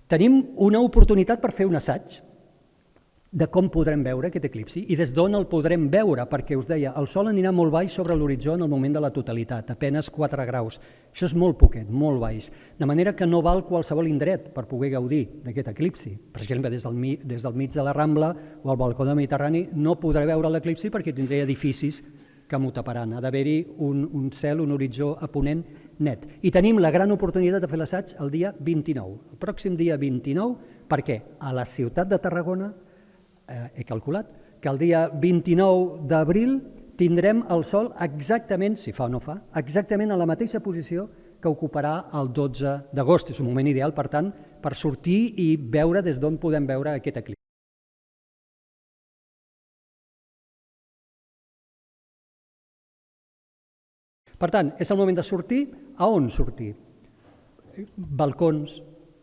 Tenim una oportunitat per fer un assaig de com podrem veure aquest eclipsi i des d'on el podrem veure, perquè us deia, el Sol anirà molt baix sobre l'horitzó en el moment de la totalitat, apenes 4 graus. Això és molt poquet, molt baix, de manera que no val qualsevol indret per poder gaudir d'aquest eclipsi. Per exemple, des del mig de la Rambla o al balcó del Mediterrani no podré veure l'eclipsi perquè tindré edificis que m'ho taparan. Ha d'haver-hi un cel, un horitzó a ponent net. I tenim la gran oportunitat de fer l'assaig el dia 29, el pròxim dia 29, perquè a la ciutat de Tarragona he calculat que el dia 29 d'abril tindrem el Sol exactament, si fa o no fa, exactament a la mateixa posició que ocuparà el 12 d'agost. És un moment ideal, per tant, per sortir i veure des d'on podem veure aquest eclipsi. Per tant, és el moment de sortir. A on sortir? Balcons,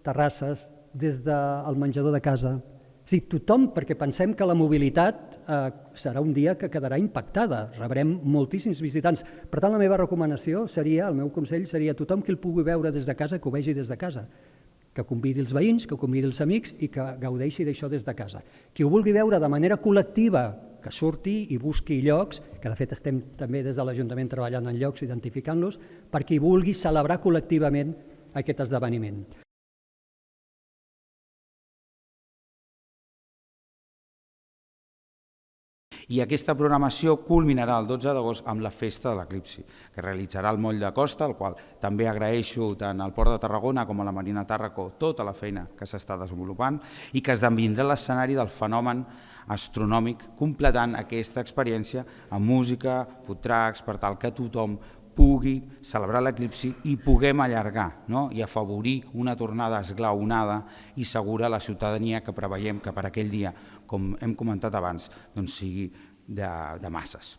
terrasses, des del menjador de casa. Sí, tothom, perquè pensem que la mobilitat serà un dia que quedarà impactada, rebrem moltíssims visitants. Per tant, la meva recomanació seria, el meu consell seria tothom que el pugui veure des de casa, que ho vegi des de casa, que convidi els veïns, que convidi els amics i que gaudeixi d'això des de casa. Qui ho vulgui veure de manera col·lectiva, que surti i busqui llocs, que de fet estem també des de l'Ajuntament treballant en llocs, identificant-los, per qui vulgui celebrar col·lectivament aquest esdeveniment. I aquesta programació culminarà el 12 d'agost amb la Festa de l'Eclipsi, que realitzarà el Moll de Costa, al qual també agraeixo tant al Port de Tarragona com a la Marina Tàrraco tota la feina que s'està desenvolupant i que esdevindrà l'escenari del fenomen astronòmic, completant aquesta experiència amb música, food trucks, per tal que tothom pugui celebrar l'eclipsi i puguem allargar i afavorir una tornada esglaonada i segura a la ciutadania que preveiem que per aquell dia, com hem comentat abans, sigui de masses.